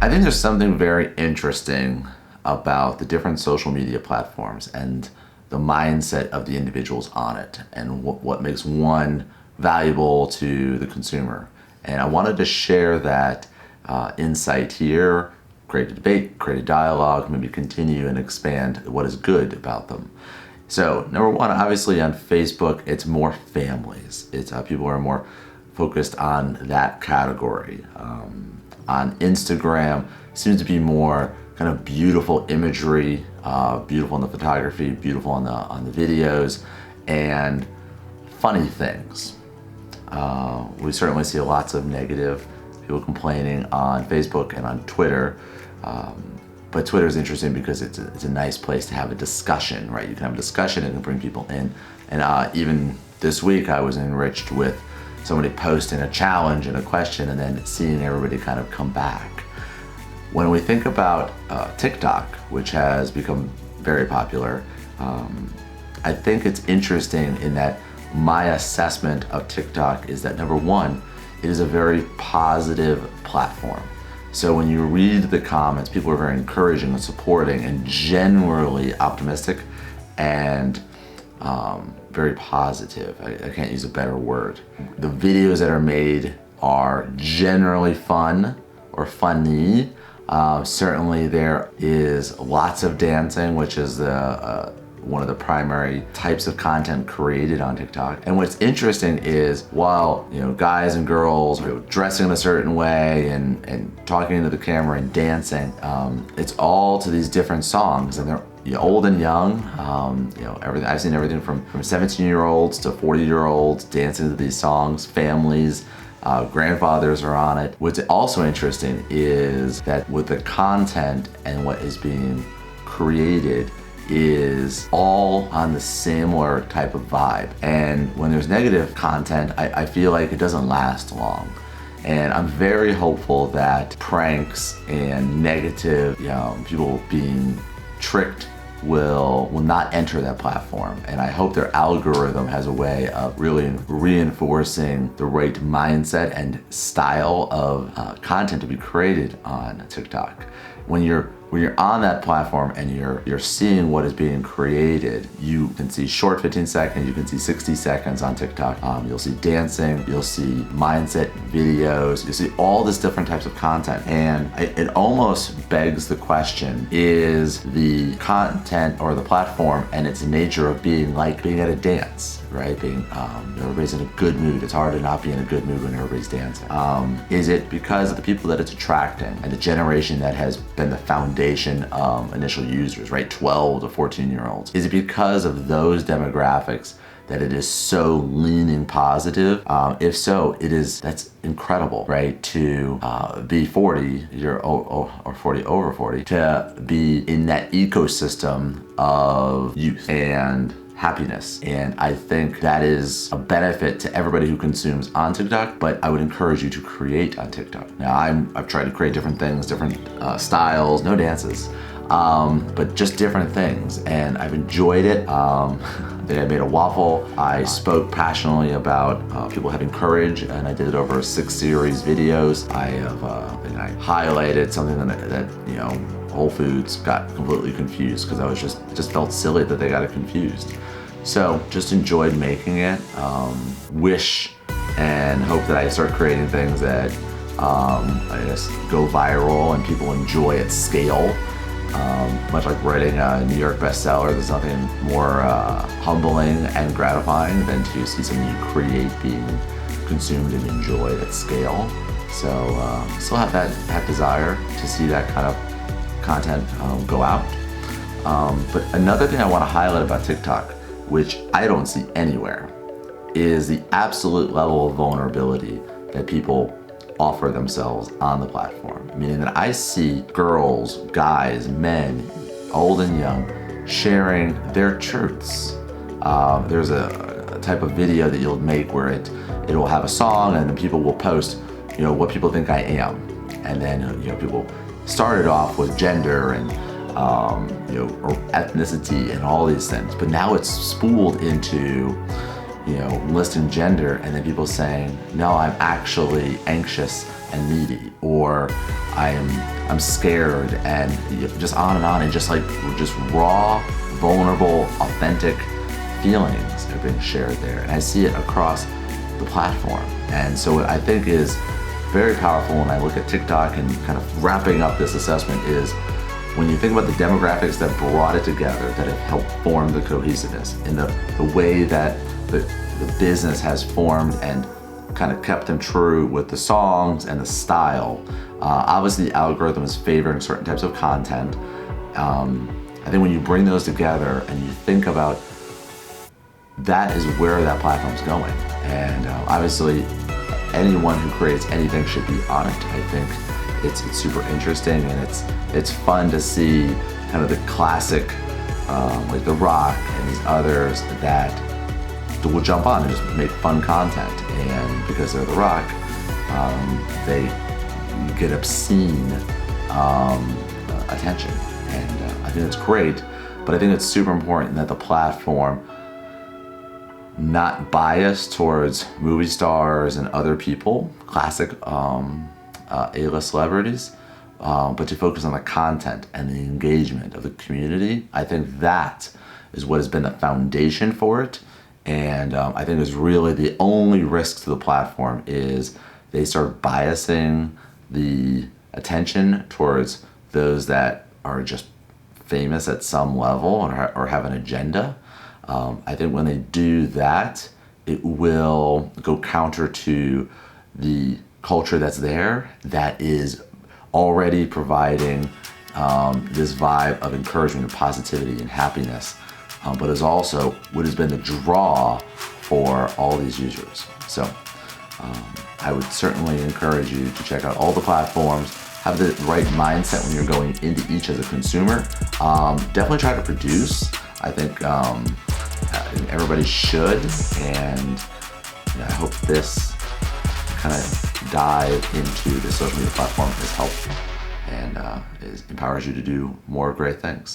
I think there's something very interesting about the different social media platforms and the mindset of the individuals on it and what makes one valuable to the consumer. And I wanted to share that insight here, create a debate, create a dialogue, maybe continue and expand what is good about them. So number one, obviously on Facebook, it's more families. It's people are more focused on that category. On Instagram, seems to be more kind of beautiful imagery, beautiful in the photography, beautiful on the videos, and funny things. We certainly see lots of negative people complaining on Facebook and on Twitter. But Twitter is interesting because it's a nice place to have a discussion, right? You can have a discussion and bring people in. And even this week, I was enriched with somebody posting a challenge and a question and then seeing everybody kind of come back. When we think about TikTok, which has become very popular, I think it's interesting in that my assessment of TikTok is that number one, it is a very positive platform. So when you read the comments, people are very encouraging and supporting and generally optimistic and very positive. I can't use a better word. The videos that are made are generally fun or funny. Certainly there is lots of dancing, which is one of the primary types of content created on TikTok. And what's interesting is while guys and girls are dressing in a certain way and talking into the camera and dancing, it's all to these different songs, and they're old and young. Everything I've seen everything from 17-year-olds to 40-year-olds dancing to these songs, families. Grandfathers are on it. What's also interesting is that with the content and what is being created is all on the similar type of vibe. And when there's negative content, I feel like it doesn't last long. And I'm very hopeful that pranks and negative, people being tricked will not enter that platform. And I hope their algorithm has a way of really reinforcing the right mindset and style of content to be created on TikTok. When you're on that platform and you're seeing what is being created, you can see short 15 seconds, you can see 60 seconds on TikTok. You'll see dancing, you'll see mindset videos, you'll see all this different types of content. And it almost begs the question, is the content or the platform and its nature of being like being at a dance, right? Everybody's in a good mood. It's hard to not be in a good mood when everybody's dancing. Is it because of the people that it's attracting and the generation that has been the foundation of initial users, right? 12 to 14-year-olds. Is it because of those demographics that it is so leaning positive? If so, that's incredible, right? To be 40, or 40 over 40, to be in that ecosystem of youth and happiness. And I think that is a benefit to everybody who consumes on TikTok, but I would encourage you to create on TikTok. Now I've tried to create different things, different styles, no dances, but just different things. And I've enjoyed it. I think I made a waffle. I spoke passionately about people having courage, and I did it over 6 series videos. I highlighted something that Whole Foods got completely confused because I was just felt silly that they got it confused. So just enjoyed making it. Wish and hope that I start creating things that I guess go viral and people enjoy at scale. Much like writing a New York bestseller, there's nothing more humbling and gratifying than to see something you create being consumed and enjoyed at scale. So still have that desire to see that kind of content go out. But another thing I want to highlight about TikTok, which I don't see anywhere, is the absolute level of vulnerability that people offer themselves on the platform. Meaning that I see girls, guys, men, old and young, sharing their truths. There's a type of video that you'll make where it will have a song and then people will post, what people think I am. And then, people started off with gender and or ethnicity and all these things, but now it's spooled into listing gender, and then people saying, no, I'm actually anxious and needy, or I'm scared, and just on and just like just raw, vulnerable, authentic feelings are being shared there. And I see it across the platform. And so what I think is very powerful when I look at TikTok and kind of wrapping up this assessment is when you think about the demographics that brought it together, that have helped form the cohesiveness, in the way that the business has formed and kind of kept them true with the songs and the style. Obviously the algorithm is favoring certain types of content. I think when you bring those together and you think about that is where that platform's going. And obviously anyone who creates anything should be on it. I think it's super interesting, and it's fun to see kind of the classic, like The Rock and these others that will jump on and just make fun content. And because they're The Rock, they get obscene attention. And I think it's great, but I think it's super important that the platform not biased towards movie stars and other people, classic A-list celebrities, but to focus on the content and the engagement of the community. I think that is what has been the foundation for it. And I think is really the only risk to the platform is they start biasing the attention towards those that are just famous at some level or have an agenda. I think when they do that, it will go counter to the culture that's there that is already providing this vibe of encouragement and positivity and happiness, but is also what has been the draw for all these users. So I would certainly encourage you to check out all the platforms, have the right mindset when you're going into each as a consumer. Definitely try to produce. I think everybody should, and I hope this kind of dive into the social media platform is helpful and empowers you to do more great things.